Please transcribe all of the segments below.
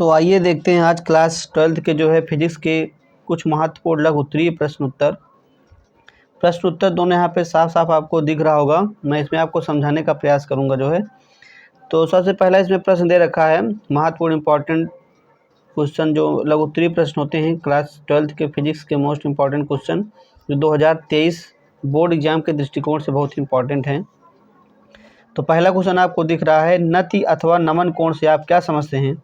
तो आइए देखते हैं आज क्लास 12th के जो है फिजिक्स के कुछ महत्वपूर्ण लघु उत्तरीय प्रश्न उत्तर दोनों यहाँ पे साफ साफ आपको दिख रहा होगा। मैं इसमें आपको समझाने का प्रयास करूँगा जो है। तो सबसे पहला इसमें प्रश्न दे रखा है महत्वपूर्ण इंपॉर्टेंट क्वेश्चन, जो लघु उत्तरीय प्रश्न होते हैं क्लास 12th के फिजिक्स के मोस्ट इंपॉर्टेंट क्वेश्चन, जो 2023 बोर्ड एग्जाम के दृष्टिकोण से बहुत इंपॉर्टेंट हैं। तो पहला क्वेश्चन आपको दिख रहा है, नति अथवा नमन कोण से आप क्या समझते हैं?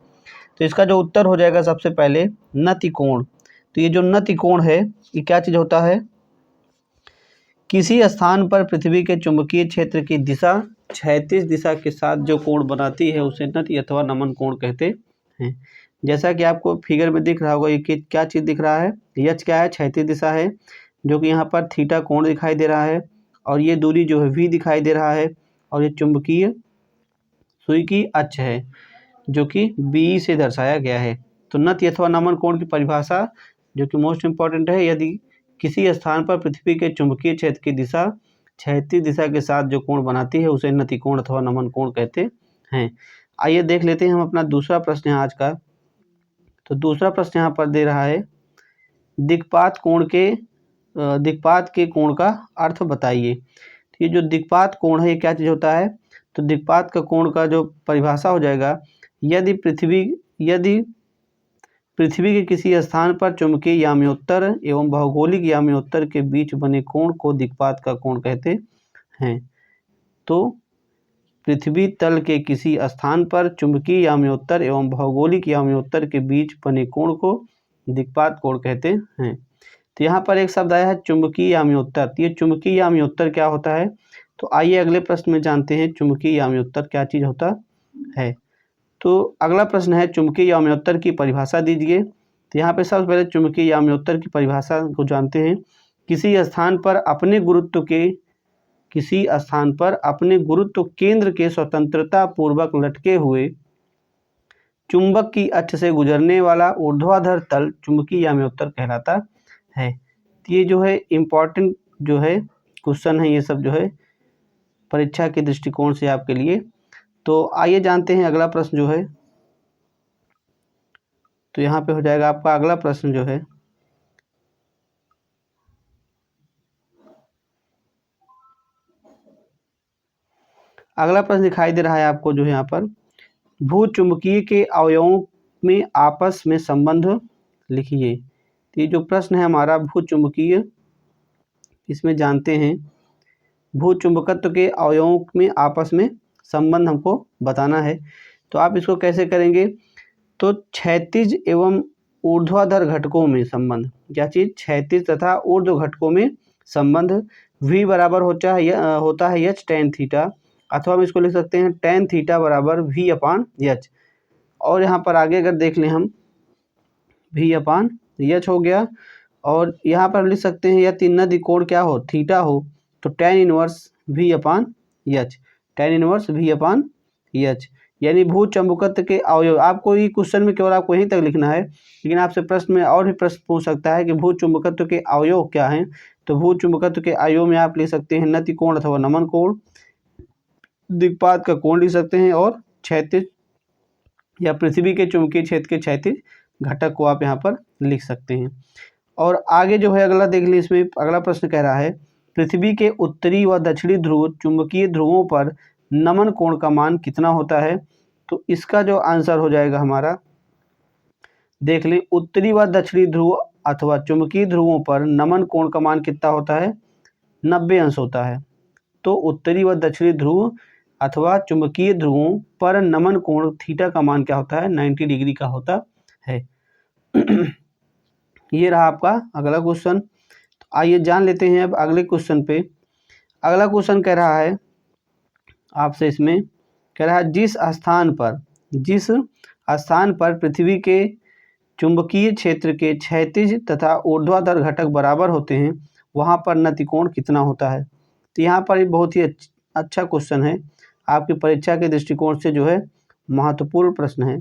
तो इसका जो उत्तर हो जाएगा सबसे पहले नति कोण। तो ये जो नति कोण है ये क्या चीज़ होता है? किसी स्थान पर पृथ्वी के चुंबकीय क्षेत्र की दिशा क्षैतिज दिशा के साथ जो कोण बनाती है उसे नति अथवा नमन कोण कहते हैं। जैसा कि आपको फिगर में दिख रहा होगा, ये क्या चीज़ दिख रहा है? यच क्या है? क्षैतिज दिशा है, जो कि यहाँ पर थीटा कोण दिखाई दे रहा है, और ये दूरी जो है v दिखाई दे रहा है, और ये चुंबकीय सुई की अक्ष है जो कि बी से दर्शाया गया है। तो नति अथवा नमन कोण की परिभाषा जो कि मोस्ट इंपॉर्टेंट है, यदि किसी स्थान पर पृथ्वी के चुंबकीय क्षेत्र की दिशा क्षैतिज दिशा के साथ जो कोण बनाती है उसे नति कोण अथवा नमन कोण कहते हैं। आइए देख लेते हैं हम अपना दूसरा प्रश्न है आज का। तो दूसरा प्रश्न यहाँ पर दे रहा है, दिक्पात के कोण का अर्थ बताइए। तो ये जो दिक्पात कोण है ये क्या चीज़ होता है? तो दिक्पात का कोण का जो परिभाषा हो जाएगा, यदि पृथ्वी के किसी स्थान पर चुंबकीय याम्योत्तर एवं भौगोलिक याम्योत्तर के बीच बने कोण को दिक्पात का कोण कहते हैं। तो पृथ्वी तल के किसी स्थान पर चुंबकीय याम्योत्तर एवं भौगोलिक याम्योत्तर के बीच बने कोण को दिक्पात कोण कहते हैं। तो यहाँ पर एक शब्द आया है चुंबकीय याम्योत्तर। ये चुंबकीय याम्योत्तर क्या होता है? तो आइए अगले प्रश्न में जानते हैं चुंबकीय याम्योत्तर क्या चीज़ होता है। तो अगला प्रश्न है, चुंबकीय याम्योत्तर की परिभाषा दीजिए। तो यहाँ पे सबसे पहले चुंबकीय याम्योत्तर की परिभाषा को जानते हैं। किसी स्थान पर अपने गुरुत्व केंद्र के स्वतंत्रता पूर्वक लटके हुए चुंबक की अक्ष से गुजरने वाला ऊर्ध्वाधर तल चुंबकीय याम्योत्तर कहलाता है। तो ये जो है इम्पॉर्टेंट जो है क्वेश्चन है, ये सब जो है परीक्षा के दृष्टिकोण से आपके लिए। तो आइए जानते हैं अगला प्रश्न जो है। तो यहाँ पे हो जाएगा आपका अगला प्रश्न जो है, अगला प्रश्न दिखाई दे रहा है आपको जो है यहाँ पर, भूचुंबकीय के अवयवों में आपस में संबंध लिखिए। तो ये जो प्रश्न है हमारा भूचुंबकीय, इसमें जानते हैं भूचुंबकत्व के अवयवों में आपस में संबंध हमको बताना है। तो आप इसको कैसे करेंगे? तो क्षैतिज एवं ऊर्ध्वाधर घटकों में संबंध, क्या चीज़? क्षैतिज तथा ऊर्ध्व घटकों में संबंध। v बराबर होता है एच टेन थीटा, अथवा हम इसको लिख सकते हैं टेन थीटा बराबर v अपान एच। और यहाँ पर आगे अगर देख लें हम, v अपान एच हो गया, और यहाँ पर लिख सकते हैं या तीन नदी कोण क्या हो? थीटा हो, तो टेन इनवर्स v अपान एच, टेन इनवर्स v अपान एच, यानी भूचुंबकत्व के अवयव। आपको ये क्वेश्चन में केवल आपको यहीं तक लिखना है, लेकिन आपसे प्रश्न में और भी प्रश्न पूछ सकता है कि भूचुंबकत्व के अवयव क्या हैं। तो भूचुंबकत्व के अवयव में आप लिख सकते हैं नति कोण अथवा नमन कोण, दिक्पात का कोण लिख सकते हैं, और क्षैतिज या पृथ्वी के चुंबकीय क्षेत्र के क्षैतिज घटक को आप यहाँ पर लिख सकते हैं। और आगे जो है अगला देख लीजिए, इसमें अगला प्रश्न कह रहा है, पृथ्वी के उत्तरी व दक्षिणी ध्रुव चुंबकीय ध्रुवों पर नमन कोण का मान कितना होता है? तो इसका जो आंसर हो जाएगा हमारा, देख लें, उत्तरी व दक्षिणी ध्रुव अथवा चुंबकीय ध्रुवों पर नमन कोण का मान कितना होता है? 90 अंश होता है। तो उत्तरी व दक्षिणी ध्रुव अथवा चुंबकीय ध्रुवों पर नमन कोण थीटा का मान क्या होता है? 90 डिग्री का होता है। ये रहा आपका अगला क्वेश्चन। तो आइए जान लेते हैं अब अगले क्वेश्चन पे। अगला क्वेश्चन कह रहा है आपसे, इसमें कह रहा है, जिस स्थान पर पृथ्वी के चुंबकीय क्षेत्र के क्षैतिज तथा ऊर्ध्वाधर घटक बराबर होते हैं वहाँ पर नति कोण कितना होता है? तो यहाँ पर एक बहुत ही अच्छा क्वेश्चन है, आपकी परीक्षा के दृष्टिकोण से जो है महत्वपूर्ण प्रश्न है।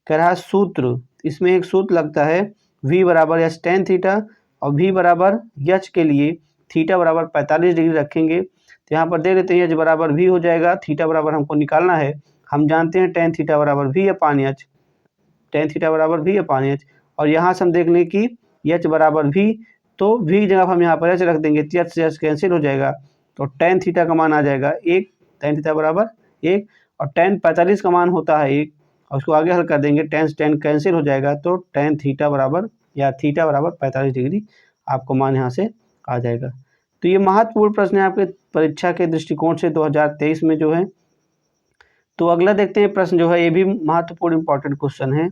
कह रहा है सूत्र, इसमें एक सूत्र लगता है v बराबर एच टेन थीटा, और v बराबर एच के लिए थीटा बराबर 45 डिग्री रखेंगे। तो यहाँ पर दे देते हैं एच बराबर v हो जाएगा, थीटा बराबर हमको निकालना है, हम जानते हैं टेन थीटा बराबर v अपान एच। tan थीटा बराबर V/H। और यहाँ से हम देख लें कि H बराबर V, तो V की जगह हम यहाँ पर H रख देंगे, H से H कैंसिल हो जाएगा, तो tan थीटा का मान आ जाएगा 1, tan थीटा बराबर 1, और tan 45 का मान होता है 1, और उसको आगे हल कर देंगे, tan कैंसिल हो जाएगा, तो tan थीटा बराबर या थीटा बराबर 45 डिग्री आपको मान यहाँ से आ जाएगा। तो ये महत्वपूर्ण प्रश्न है आपके परीक्षा के दृष्टिकोण से 2023 में जो है। तो अगला देखते हैं प्रश्न जो है, ये भी महत्वपूर्ण इंपॉर्टेंट क्वेश्चन है,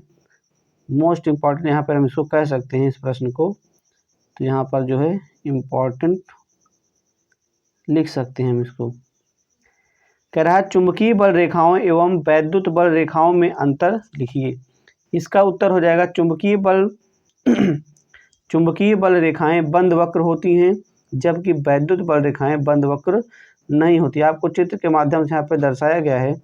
मोस्ट इम्पॉर्टेंट यहाँ पर हम इसको कह सकते हैं इस प्रश्न को। तो यहाँ पर जो है इम्पॉर्टेंट लिख सकते हैं हम इसको। कह रहा है चुंबकीय बल रेखाओं एवं वैद्युत बल रेखाओं में अंतर लिखिए। इसका उत्तर हो जाएगा चुंबकीय बल रेखाएं बंद वक्र होती हैं, जबकि वैद्युत बल रेखाएं बंद वक्र नहीं होती। आपको चित्र के माध्यम से यहाँ पर दर्शाया गया है।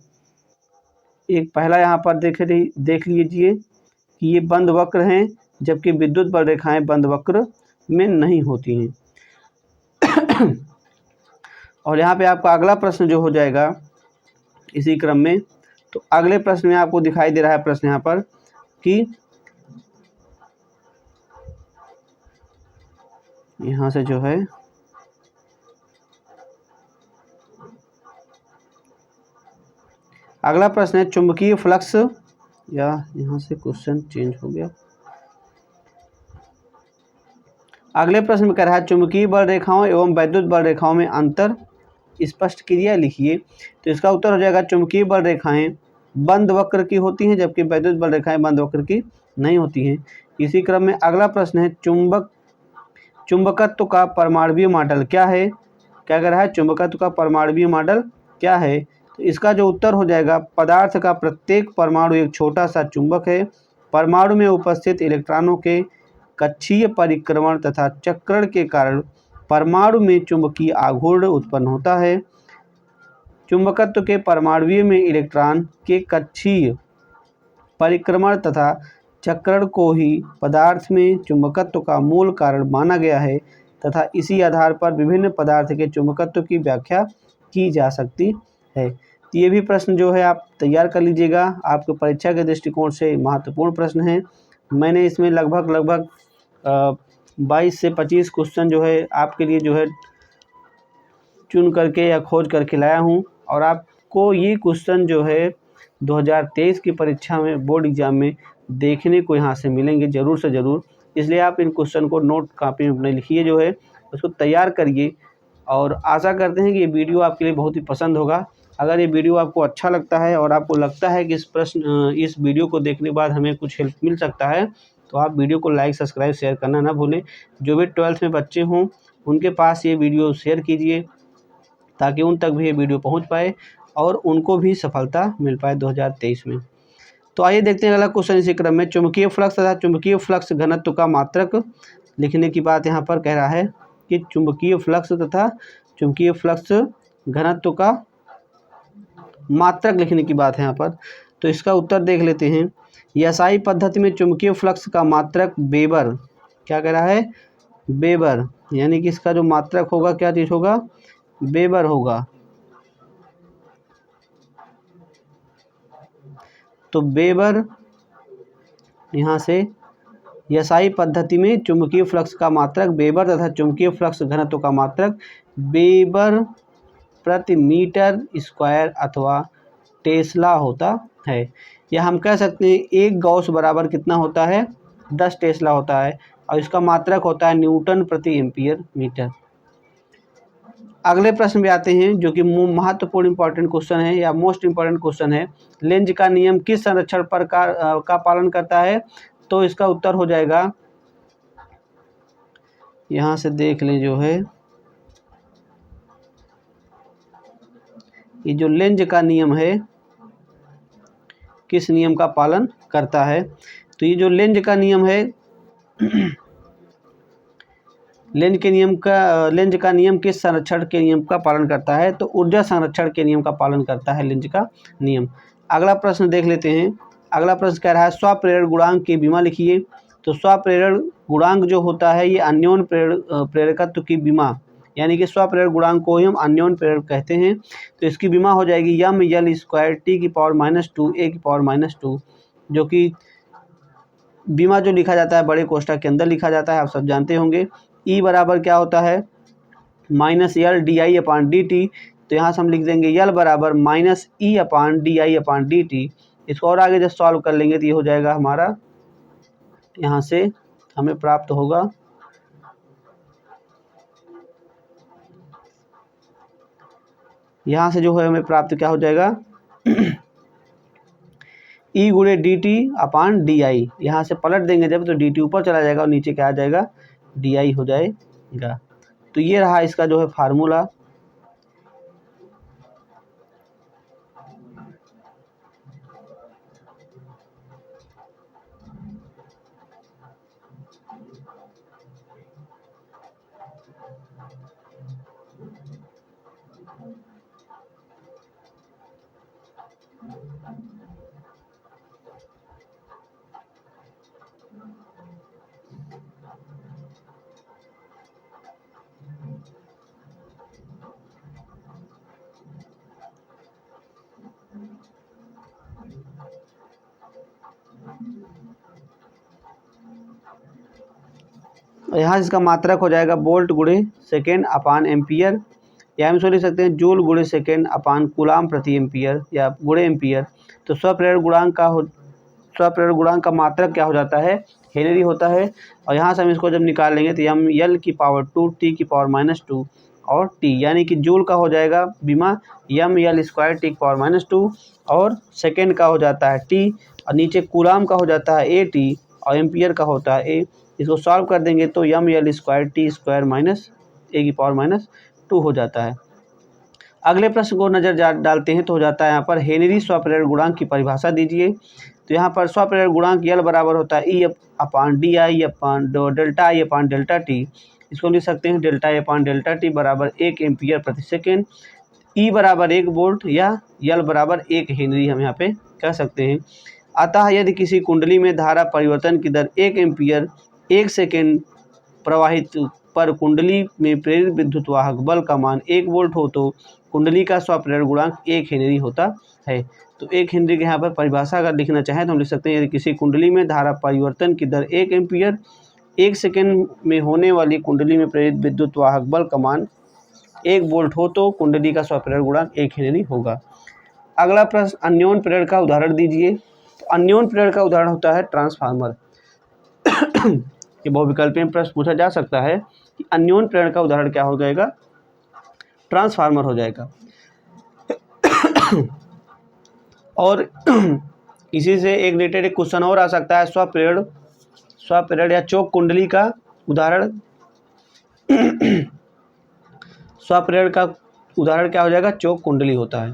एक पहला यहाँ पर देख लीजिए कि ये बंद वक्र हैं, जबकि विद्युत बल रेखाएं बंद वक्र में नहीं होती हैं। और यहाँ पे आपका अगला प्रश्न जो हो जाएगा इसी क्रम में, तो अगले प्रश्न में आपको दिखाई दे रहा है प्रश्न यहाँ पर कि यहाँ से जो है अगला प्रश्न है चुंबकीय फ्लक्स, या यहाँ से क्वेश्चन चेंज हो गया। अगले प्रश्न में कह रहा है चुंबकीय बल रेखाओं एवं वैद्युत बल रेखाओं में अंतर स्पष्ट क्रिया लिखिए। तो इसका उत्तर हो जाएगा चुंबकीय बल रेखाएं बंद वक्र की होती हैं, जबकि वैद्युत बल रेखाएं बंद वक्र की नहीं होती हैं। इसी क्रम में अगला प्रश्न है चुंबकत्व का परमाणुीय मॉडल क्या है। क्या कह रहा है चुंबकत्व का परमाणुीय मॉडल क्या है। तो इसका जो उत्तर हो जाएगा, पदार्थ का प्रत्येक परमाणु एक छोटा सा चुंबक है। परमाणु में उपस्थित इलेक्ट्रॉनों के कक्षीय परिक्रमण तथा चक्रण के कारण परमाणु में चुंबकीय आघूर्ण उत्पन्न होता है। चुंबकत्व के परमाणुीय में इलेक्ट्रॉन के कक्षीय परिक्रमण तथा चक्रण को ही पदार्थ में चुंबकत्व का मूल कारण माना गया है तथा इसी आधार पर विभिन्न पदार्थ के चुंबकत्व की व्याख्या की जा सकती है। तो ये भी प्रश्न जो है आप तैयार कर लीजिएगा, आपके परीक्षा के दृष्टिकोण से महत्वपूर्ण प्रश्न है। मैंने इसमें लगभग 22 से 25 क्वेश्चन जो है आपके लिए जो है चुन करके या खोज करके लाया हूँ, और आपको ये क्वेश्चन जो है 2023 की परीक्षा में बोर्ड एग्जाम में देखने को यहाँ से मिलेंगे ज़रूर से ज़रूर। इसलिए आप इन क्वेश्चन को नोट कॉपी में अपने लिखिए, जो है उसको तैयार करिए, और आशा करते हैं कि ये वीडियो आपके लिए बहुत ही पसंद होगा। अगर ये वीडियो आपको अच्छा लगता है और आपको लगता है कि इस वीडियो को देखने के बाद हमें कुछ हेल्प मिल सकता है, तो आप वीडियो को लाइक, सब्सक्राइब, शेयर करना ना भूलें। जो भी 12th में बच्चे हों उनके पास ये वीडियो शेयर कीजिए, ताकि उन तक भी ये वीडियो पहुंच पाए और उनको भी सफलता मिल पाए 2023 में। तो आइए देखते हैं अगला क्वेश्चन इसी क्रम में। चुंबकीय फ्लक्स तथा चुंबकीय फ्लक्स घनत्व का मात्रक लिखने की बात यहाँ पर कह रहा है कि चुंबकीय फ्लक्स तथा चुंबकीय फ्लक्स घनत्व का मात्रक लिखने की बात है यहाँ पर। तो इसका उत्तर देख लेते हैं। एसआई पद्धति में चुंबकीय फ्लक्स का मात्रक वेबर, क्या कह रहा है वेबर, यानी कि इसका जो मात्रक होगा क्या चीज़ होगा, वेबर होगा। तो वेबर यहाँ से एसआई पद्धति में चुंबकीय फ्लक्स का मात्रक वेबर तथा चुंबकीय फ्लक्स घनत्व का मात्रक वेबर प्रति मीटर स्क्वायर अथवा टेस्ला होता है। या हम कह सकते हैं एक गॉस बराबर कितना होता है, 10 टेस्ला होता है, और इसका मात्रक होता है न्यूटन प्रति एम्पियर मीटर। अगले प्रश्न में आते हैं, जो कि महत्वपूर्ण इंपॉर्टेंट क्वेश्चन है या मोस्ट इंपॉर्टेंट क्वेश्चन है। लेंज का नियम किस संरक्षण पर का पालन करता है। तो इसका उत्तर हो जाएगा, यहाँ से देख लें, जो है ये जो लेंज का नियम है किस नियम का पालन करता है। तो ये जो लेंज का नियम है लेंज का नियम किस संरक्षण के नियम का पालन करता है। तो ऊर्जा संरक्षण के नियम का पालन करता है लेंज का नियम। अगला प्रश्न देख लेते हैं। अगला प्रश्न कह रहा है स्वप्रेरण गुणांक की विमा लिखिए। तो स्वप्रेरण गुणांक जो होता है ये अन्योन प्रेरकत्व की विमा, यानी कि स्वप्रेरण गुणांक को ही हम अन्योन प्रेरक कहते हैं। तो इसकी विमा हो जाएगी ml² T⁻², A⁻², जो कि बीमा जो लिखा जाता है बड़े कोष्ठक के अंदर लिखा जाता है, आप सब जानते होंगे। ई बराबर क्या होता है, minus L D I upon D T. तो यहाँ से हम लिख देंगे यल बराबर minus E upon D I upon D T. इसको और आगे जब सॉल्व कर लेंगे तो ये हो जाएगा हमारा, यहाँ से हमें प्राप्त होगा यहाँ से जो है हमें प्राप्त क्या हो जाएगा ई गुणे डी टी अपान डी आई। यहाँ से पलट देंगे जब तो डी टी ऊपर चला जाएगा और नीचे क्या आ जाएगा, डी आई हो जाएगा। तो ये रहा इसका जो है फार्मूला। यहाँ इसका मात्रक हो जाएगा वोल्ट गुणे सेकेंड अपान एम्पियर, या हम इसको लिख सकते हैं जूल गुणे सेकेंड अपान कूलाम प्रति एम्पियर या गुणे एम्पियर। तो स्वप्रेरण गुणांक का मात्रक क्या हो जाता है, हेनरी होता है। और यहाँ से हम इसको जब निकाल लेंगे तो यम यल की पावर 2 टी की पावर -2 और टी, यानी कि जूल का हो जाएगा बीमा यम यल स्क्वायर टी की पावर -2 और सेकेंड का हो जाता है टी और नीचे कूलाम का हो जाता है ए टी और एम्पियर का होता है ए। इसको सॉल्व कर देंगे तो M L square T square minus A की पावर -2 हो जाता है। अगले प्रश्न को नज़र डालते हैं तो हो जाता है यहाँ पर हेनरी स्वप्रेरण गुणांक की परिभाषा दीजिए। तो यहाँ पर स्वप्रेरण गुणांक यल बराबर होता है E upon D I upon delta I upon delta T. इसको लिख सकते हैं delta I upon delta T बराबर 1 एम्पियर प्रति सेकेंड, ई बराबर 1 वोल्ट या यल बराबर 1 हेनरी हम यहाँ पे कह सकते हैं। अतः यदि किसी कुंडली में धारा परिवर्तन की दर 1 एम्पियर 1 सेकेंड प्रवाहित पर कुंडली में प्रेरित विद्युत वाहक बल का मान 1 वोल्ट हो तो कुंडली का स्वप्रेरण गुणांक 1 हेनरी होता है। तो 1 हेनरी के यहाँ पर परिभाषा अगर लिखना चाहें तो हम लिख सकते हैं यदि किसी कुंडली में धारा परिवर्तन की दर 1 एम्पियर 1 सेकेंड में होने वाली कुंडली में प्रेरित विद्युत वाहक बल का मान 1 वोल्ट हो तो कुंडली का स्वप्रेरण गुणांक 1 हेनरी होगा। अगला प्रश्न अन्योन प्रेरण का उदाहरण दीजिए। तो अन्योन प्रेरण का उदाहरण होता है ट्रांसफार्मर। ये बहुविकल्पीय प्रश्न पूछा जा सकता है कि अन्योन प्रेरण का उदाहरण क्या हो जाएगा, ट्रांसफार्मर हो जाएगा। और इसी से एक रिलेटेड एक क्वेश्चन और आ सकता है स्वप्रेरण या चौक कुंडली का उदाहरण। स्वप्रेरण का उदाहरण क्या हो जाएगा, चौक कुंडली होता है।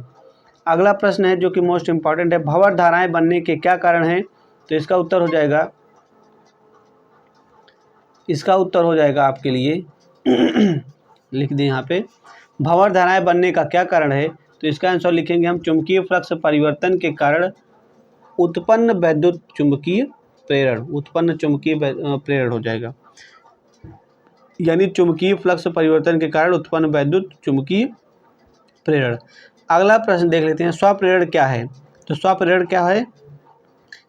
अगला प्रश्न है जो कि मोस्ट इंपॉर्टेंट है, भंवर धाराएं बनने के क्या कारण हैं। तो इसका उत्तर हो जाएगा आपके लिए लिख दें यहाँ पे, भंवर धाराएं बनने का क्या कारण है। तो इसका आंसर लिखेंगे हम चुंबकीय फ्लक्स परिवर्तन के कारण उत्पन्न वैद्युत चुंबकीय प्रेरण, उत्पन्न चुंबकीय प्रेरण हो जाएगा, यानी चुंबकीय फ्लक्स परिवर्तन के कारण उत्पन्न वैद्युत चुंबकीय प्रेरण। अगला प्रश्न देख लेते हैं, स्वप्रेरण क्या है। तो स्वप्रेरण क्या है,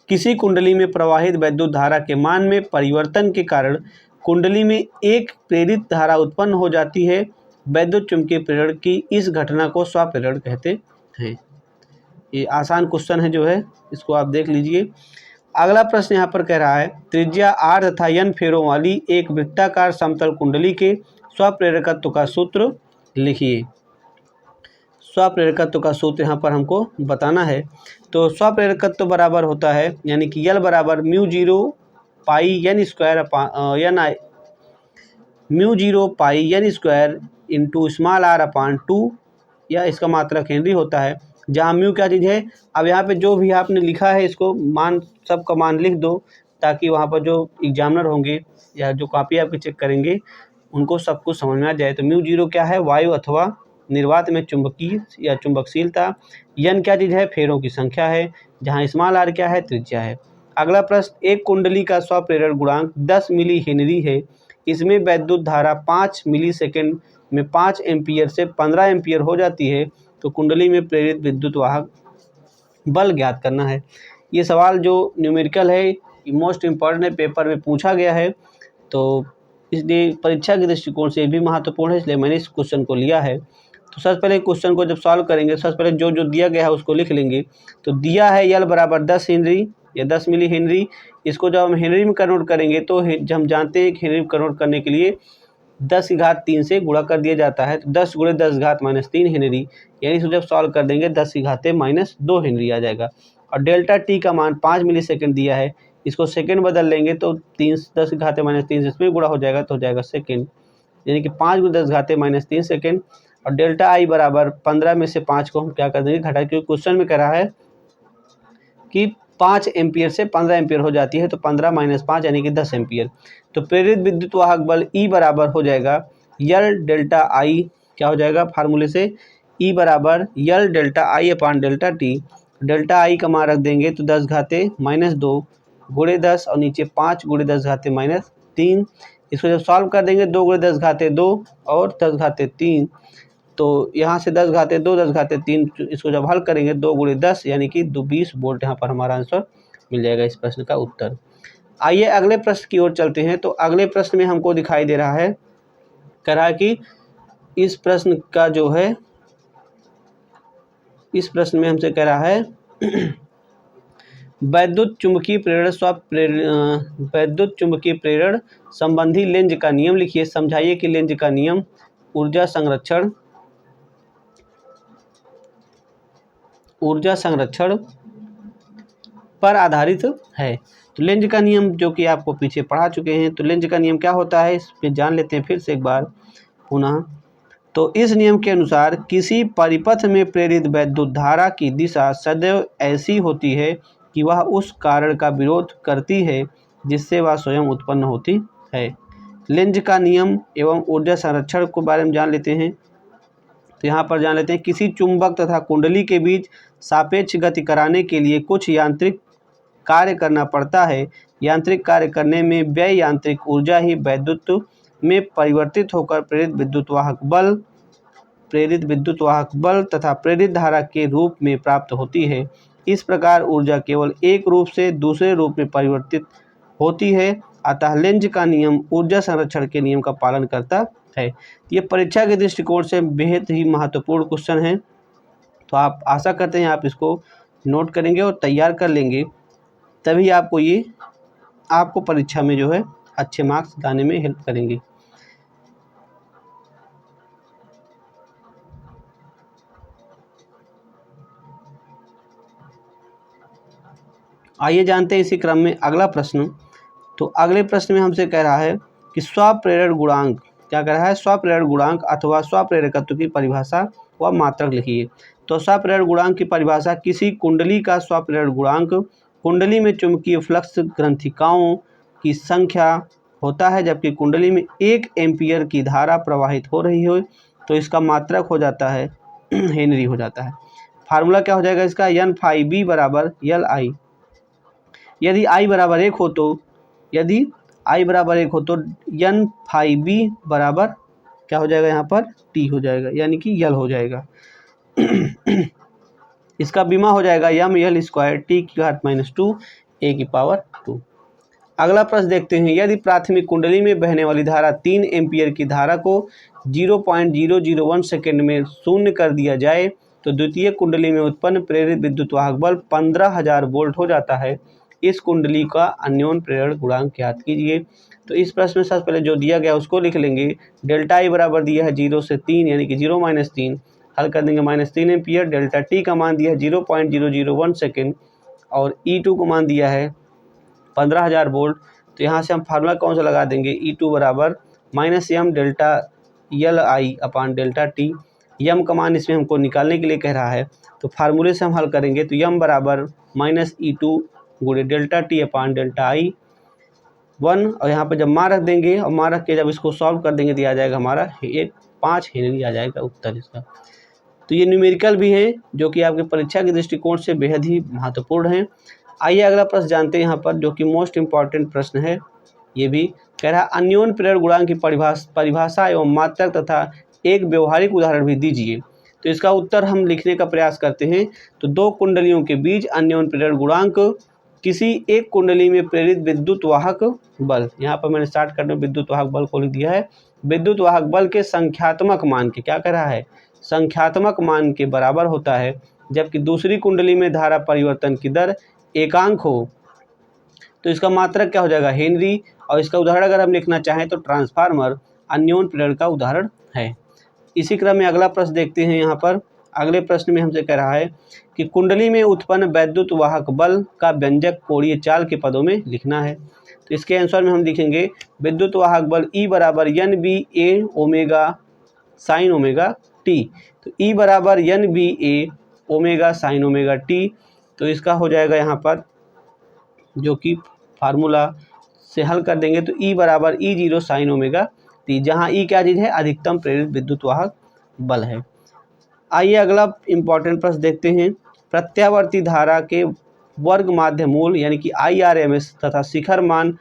किसी कुंडली में प्रवाहित वैद्युत धारा के मान में परिवर्तन के कारण कुंडली में एक प्रेरित धारा उत्पन्न हो जाती है। वैद्युत चुंबकीय प्रेरण की इस घटना को स्वप्रेरण कहते हैं। ये आसान क्वेश्चन है जो है, इसको आप देख लीजिए। अगला प्रश्न यहाँ पर कह रहा है, त्रिज्या r तथा n फेरों वाली एक वृत्ताकार समतल कुंडली के स्वप्रेरकत्व का सूत्र लिखिए। स्वप्रेरकत्व का सूत्र यहाँ पर हमको बताना है। तो स्वप्रेरकत्व बराबर होता है, यानी कि यल बराबर μ0 पाई n square into small r अपान 2, या इसका मात्रक हेनरी होता है। जहाँ म्यू क्या चीज़ है, अब यहाँ पे जो भी आपने लिखा है इसको मान, सबका मान लिख दो ताकि वहाँ पर जो एग्जामिनर होंगे या जो कॉपी आपके चेक करेंगे उनको सब कुछ समझ में आ जाए। तो μ0 क्या है, वायु अथवा निर्वात में चुंबकीय या चुंबकशीलता। n क्या चीज़ है, फेरों की संख्या है, जहाँ स्मॉल r क्या है, त्रिज्या है। अगला प्रश्न, एक कुंडली का स्वप्रेरण गुणांक 10 मिली हेनरी है। इसमें वैद्युत धारा 5 मिली सेकेंड में 5 एम्पियर से 15 एम्पियर हो जाती है। तो कुंडली में प्रेरित विद्युत वाहक बल ज्ञात करना है। ये सवाल जो न्यूमेरिकल है मोस्ट इम्पॉर्टेंट है, पेपर में पूछा गया है, तो इसलिए परीक्षा के दृष्टिकोण से भी महत्वपूर्ण है, इसलिए मैंने इस क्वेश्चन को लिया है। तो सबसे पहले क्वेश्चन को जब सॉल्व करेंगे, सबसे पहले जो जो दिया गया है उसको लिख लेंगे। तो दिया है यल बराबर 10 हेनरी या 10 मिली हेनरी। इसको जब हम हेनरी में कन्वर्ट करेंगे तो हम जानते हैं कि हेनरी में कन्वर्ट करने के लिए 10 की घात 3 से गुणा कर दिया जाता है। तो 10 गुणे 10 घात -3 हेनरी, यानी इसको जब सॉल्व कर देंगे 10 की घाते -2 हेनरी आ जाएगा। और डेल्टा टी का मान 5 मिली सेकेंड दिया है, इसको सेकेंड बदल लेंगे तो 10 की घाते -3 से इसमें गुणा हो जाएगा तो हो जाएगा सेकेंड, यानी कि 5 गुणे 10 घाते -3 सेकेंड। और डेल्टा आई बराबर 15 में से 5 को हम क्या कर देंगे, घटा, क्योंकि क्वेश्चन में कह रहा है कि 5 एम्पियर से 15 एम्पियर हो जाती है, तो 15 - 5 यानी कि 10 एम्पियर। तो प्रेरित विद्युत वाहक बल E बराबर हो जाएगा यल डेल्टा आई, क्या हो जाएगा फार्मूले से, E बराबर L delta I upon delta T. Delta I का मान रख देंगे तो 10 घाते -2 गुणे 10 और नीचे 5 गुणे 10 घाते -3। इसको जब सॉल्व कर देंगे 2 गुणे 10 घाते 2 और 10 घाते 3, तो यहाँ से 10 घाते 2 10 घाते 3, इसको जब हल करेंगे 2 गुणे 10 यानी कि 20 वोल्ट यहाँ पर हमारा आंसर मिल जाएगा इस प्रश्न का उत्तर। आइए अगले प्रश्न की ओर चलते हैं। तो अगले प्रश्न में हमको दिखाई दे रहा है, कह रहा है कि इस प्रश्न का जो है, इस प्रश्न में हमसे कह रहा है वैद्युत चुंबकीय प्रेरण संबंधी लेंज का नियम लिखिए। समझाइए कि लेंज का नियम ऊर्जा संरक्षण पर आधारित है। तो लेंज का नियम जो कि आपको पीछे पढ़ा चुके हैं, तो लेंज का नियम क्या होता है इस पे जान लेते हैं फिर से एक बार पुनः। तो इस नियम के अनुसार किसी परिपथ में प्रेरित वैद्युत धारा की दिशा सदैव ऐसी होती है कि वह उस कारण का विरोध करती है जिससे वह स्वयं उत्पन्न होती है। लेंज का नियम एवं ऊर्जा संरक्षण के बारे में जान लेते हैं। तो यहाँ पर जान लेते हैं, किसी चुंबक तथा कुंडली के बीच सापेक्ष गति कराने के लिए कुछ यांत्रिक कार्य करना पड़ता है। यांत्रिक कार्य करने में व्यय यांत्रिक ऊर्जा ही वैद्युत में परिवर्तित होकर प्रेरित विद्युत वाहक बल तथा प्रेरित धारा के रूप में प्राप्त होती है। इस प्रकार ऊर्जा केवल एक रूप से दूसरे रूप में परिवर्तित होती है। अतः लेंज का नियम ऊर्जा संरक्षण के नियम का पालन करता है। ये परीक्षा के दृष्टिकोण से बेहद ही महत्वपूर्ण क्वेश्चन है, तो आप आशा करते हैं आप इसको नोट करेंगे और तैयार कर लेंगे, तभी आपको परीक्षा में जो है अच्छे मार्क्स लाने में हेल्प करेंगे। आइए जानते हैं इसी क्रम में अगला प्रश्न। तो अगले प्रश्न में हमसे कह रहा है कि स्वप्रेरण गुणांक, क्या कह रहा है, स्वप्रेरण गुणांक अथवा स्वप्रेरकत्व की परिभाषा व मात्रक लिखिए। तो स्वप्रेरण गुणांक की परिभाषा, किसी कुंडली का स्वप्रेरण गुणांक कुंडली में चुंबकीय फ्लक्स ग्रंथिकाओं की संख्या होता है, जबकि कुंडली में 1 एम्पियर की धारा प्रवाहित हो रही हो तो इसका मात्रक हो जाता है हेनरी हो जाता है। फार्मूला क्या हो जाएगा इसका, एन फाई बी बराबर यल आई। यदि i बराबर 1 हो तो एन फाई बी बराबर क्या हो जाएगा, यहाँ पर टी हो जाएगा, यानी कि यल हो जाएगा। इसका बीमा हो जाएगा यम यल स्क्वायर टी की घात -2 a की पावर 2। अगला प्रश्न देखते हैं, यदि प्राथमिक कुंडली में बहने वाली धारा 3 एम्पियर की धारा को 0.001 सेकेंड में शून्य कर दिया जाए तो द्वितीय कुंडली में उत्पन्न प्रेरित विद्युत वाहक बल 15,000 वोल्ट हो जाता है। इस कुंडली का अन्योन्य प्रेरण गुणांक ज्ञात कीजिए। तो इस प्रश्न में सबसे पहले जो दिया गया उसको लिख लेंगे। डेल्टा आई बराबर दिया है 0 से 3 यानी कि 0 - 3, हल कर देंगे -3 एम्पियर। डेल्टा टी का मान दिया है 0.001 सेकेंड और E2 को मान दिया है 15,000 वोल्ट। तो यहाँ से हम फार्मूला कौन सा लगा देंगे, E2 बराबर -m डेल्टा यल आई अपान डेल्टा टी। यम का मान इसमें हमको निकालने के लिए कह रहा है, तो फार्मूले से हम हल करेंगे तो यम बराबर -E2 गुणे डेल्टा टी अपान डेल्टा आई 1, और यहाँ पर जब मान रख देंगे और मान रख के जब इसको सॉल्व कर देंगे तो आ जाएगा हमारा 5 हेनरी आ जाएगा उत्तर इसका। तो ये न्यूमेरिकल भी है जो कि आपके परीक्षा के दृष्टिकोण से बेहद ही महत्वपूर्ण है। आइए अगला प्रश्न जानते हैं यहाँ पर, जो कि मोस्ट इम्पॉर्टेंट प्रश्न है। ये भी कह रहा है अन्योन्य प्रेरण गुणांक की परिभाषा एवं मात्रक तथा एक व्यवहारिक उदाहरण भी दीजिए। तो इसका उत्तर हम लिखने का प्रयास करते हैं। तो 2 कुंडलियों के बीच अन्योन्य प्रेरण गुणांक किसी एक कुंडली में प्रेरित विद्युत वाहक बल, यहाँ पर मैंने स्टार्ट करने में विद्युत वाहक बल को लिख दिया है, विद्युत वाहक बल के संख्यात्मक मान के, क्या कह रहा है, संख्यात्मक मान के बराबर होता है, जबकि दूसरी कुंडली में धारा परिवर्तन की दर एकांक हो तो इसका मात्रक क्या हो जाएगा, हेनरी। और इसका उदाहरण अगर हम लिखना चाहें तो ट्रांसफार्मर अन्योन प्रेरण का उदाहरण है। इसी क्रम में अगला प्रश्न देखते हैं। यहाँ पर अगले प्रश्न में हमसे कह रहा है कि कुंडली में उत्पन्न वैद्युत वाहक बल का व्यंजक कोणीय चाल के पदों में लिखना है। तो इसके आंसर में हम लिखेंगे विद्युत वाहक बल E बराबर एन बी ए ओमेगा साइन ओमेगा टी। तो E बराबर एन बी ए ओमेगा साइन ओमेगा टी। तो इसका हो जाएगा यहाँ पर जो कि फार्मूला से हल कर देंगे तो E बराबर E0 साइन ओमेगा टी, जहाँ E क्या चीज़ है, अधिकतम प्रेरित विद्युत वाहक बल है। आइए अगला इम्पॉर्टेंट प्रश्न देखते हैं। प्रत्यावर्ती धारा के वर्ग माध्य मूल यानी कि IRMS तथा शिखर मान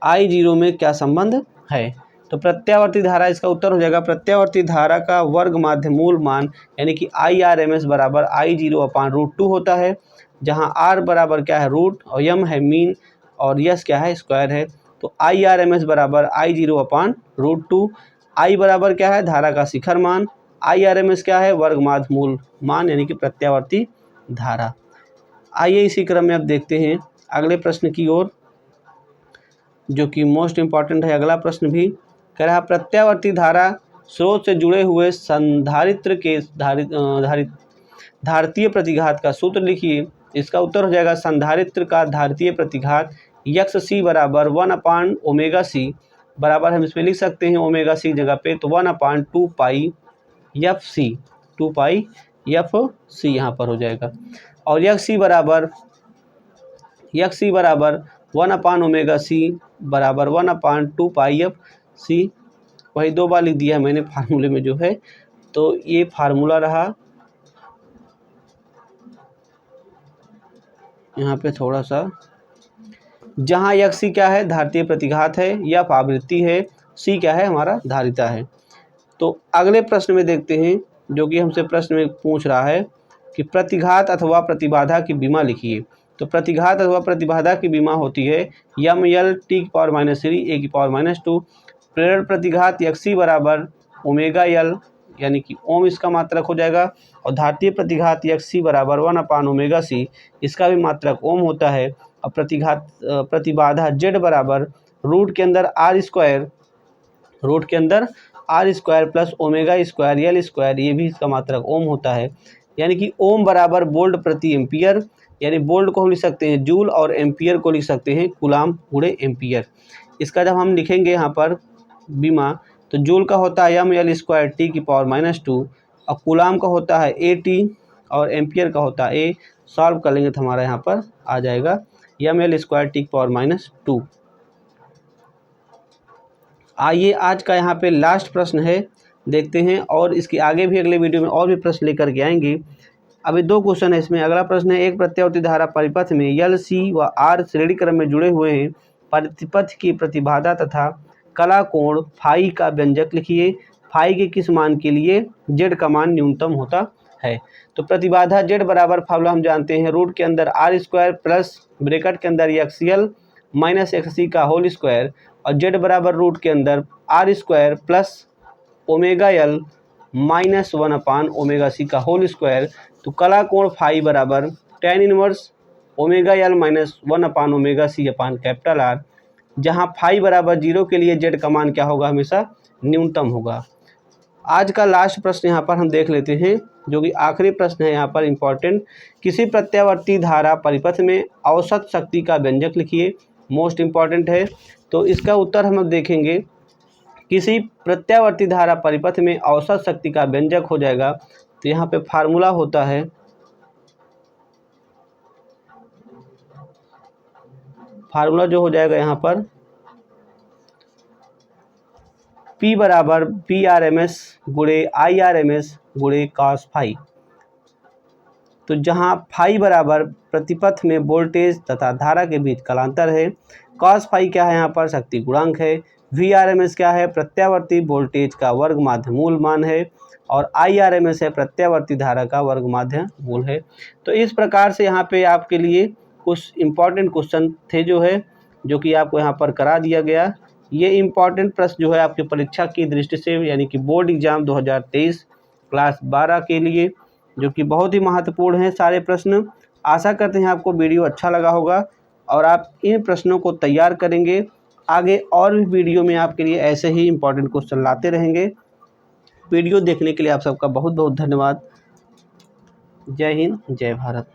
I0 में क्या संबंध है। तो प्रत्यावर्ती धारा, इसका उत्तर हो जाएगा प्रत्यावर्ती धारा का वर्ग माध्य मूल मान यानी कि IRMS बराबर I0/√2 होता है, जहां R बराबर क्या है, रूट, और M है मीन, और यस क्या है, स्क्वायर है। तो IRMS बराबर I0/√2। I बराबर क्या है, धारा का शिखर मान, IRMS क्या है, वर्ग माध्य मूल मान यानी कि प्रत्यावर्ती धारा। आइए इसी क्रम में अब देखते हैं अगले प्रश्न की ओर, जो कि मोस्ट इम्पॉर्टेंट है। अगला प्रश्न भी कह रहा प्रत्यावर्ती धारा स्रोत से जुड़े हुए संधारित्र के धारितीय प्रतिघात का सूत्र लिखिए। इसका उत्तर हो जाएगा संधारित्र का धारितीय प्रतिघात XC बराबर 1/ओमेगा C बराबर, हम इसमें लिख सकते हैं ओमेगा C जगह पे तो 1/2 पाई FC, 2 पाई FC यहाँ पर हो जाएगा। और XC बराबर 1/ओमेगा C बराबर 1/2 पाई FC, वही 2 बार लिख दिया है मैंने फार्मूले में जो है। तो ये फार्मूला रहा, यहाँ पे थोड़ा सा, जहाँ XC क्या है, धारितीय प्रतिघात है, F आवृत्ति है, C क्या है, हमारा धारिता है। तो अगले प्रश्न में देखते हैं, जो कि हमसे प्रश्न में पूछ रहा है कि प्रतिघात अथवा प्रतिबाधा की विमा लिखिए। तो प्रतिघात अथवा प्रतिबाधा की विमा होती है ML T⁻³ A⁻²। प्रेरण प्रतिघात XC बराबर ओमेगा L यानी कि ओम इसका मात्रक हो जाएगा, और धारितीय प्रतिघात XC बराबर 1/ओमेगा C, इसका भी मात्रक ओम होता है। और प्रतिबाधा Z बराबर रूट के अंदर R² प्लस ओमेगा² L², ये भी इसका मात्रक ओम होता है। यानी कि ओम बराबर वोल्ट प्रति एम्पियर, यानी वोल्ट को हम लिख सकते हैं जूल और एम्पियर को लिख सकते हैं कूलाम गुणे एम्पियर। इसका जब हम लिखेंगे यहाँ पर विमा, तो जूल का होता है ML² T⁻², और कूलाम का होता है AT, और एम्पियर का होता है A। सॉल्व कर लेंगे तो हमारा यहाँ पर आ जाएगा ML² T⁻²। आइए आज का यहाँ पे लास्ट प्रश्न है, देखते हैं, और इसके आगे भी अगले वीडियो में और भी प्रश्न लेकर के आएंगे। अभी 2 क्वेश्चन है इसमें। अगला प्रश्न है, एक प्रत्यावर्ती धारा परिपथ में L, C व R श्रेणी क्रम में जुड़े हुए हैं, परिपथ की प्रतिबाधा तथा कला कोण फाई का व्यंजक लिखिए। फाई के किस मान के लिए Z का मान न्यूनतम होता है। तो प्रतिबाधा Z बराबर फार्मूला हम जानते हैं, रूट के अंदर R² प्लस ब्रैकेट के अंदर XL माइनस XC का होल स्क्वायर, और Z बराबर रूट के अंदर R² plus omega L minus 1/ओमेगा C का होल स्क्वायर। तो कला कोण फाई बराबर tan inverse omega L minus 1/ओमेगा C अपान कैपिटल R, जहाँ फाई बराबर 0 के लिए Z का मान क्या होगा, हमेशा न्यूनतम होगा। आज का लास्ट प्रश्न यहाँ पर हम देख लेते हैं, जो कि आखिरी प्रश्न है यहाँ पर इम्पॉर्टेंट। किसी प्रत्यावर्ती धारा परिपथ में औसत शक्ति का व्यंजक लिखिए। मोस्ट इम्पॉर्टेंट है। तो इसका उत्तर हम अब देखेंगे, किसी प्रत्यावर्ती धारा परिपथ में औसत शक्ति का व्यंजक हो जाएगा। तो यहाँ पे फार्मूला होता है, फार्मूला जो हो जाएगा यहाँ पर P बराबर PRMS गुणे IRMS गुणे cos फाई। तो जहाँ फाई बराबर प्रतिपथ में वोल्टेज तथा धारा के बीच कालांतर है, cos फाई क्या है, यहाँ पर शक्ति गुणांक है, VRMS क्या है, प्रत्यावर्ती वोल्टेज का वर्ग माध्य मूल मान है, और IRMS है, प्रत्यावर्ती धारा का वर्ग माध्य मूल है। तो इस प्रकार से यहाँ पे आपके लिए कुछ इम्पॉर्टेंट क्वेश्चन थे जो कि आपको यहाँ पर करा दिया गया। ये इम्पॉर्टेंट प्रश्न जो है आपकी परीक्षा की दृष्टि से, यानी कि बोर्ड एग्जाम 2023 क्लास 12 के लिए, जो कि बहुत ही महत्वपूर्ण है सारे प्रश्न। आशा करते हैं आपको वीडियो अच्छा लगा होगा और आप इन प्रश्नों को तैयार करेंगे। आगे और भी वीडियो में आपके लिए ऐसे ही इम्पॉर्टेंट क्वेश्चन लाते रहेंगे। वीडियो देखने के लिए आप सबका बहुत बहुत धन्यवाद। जय हिंद, जय भारत।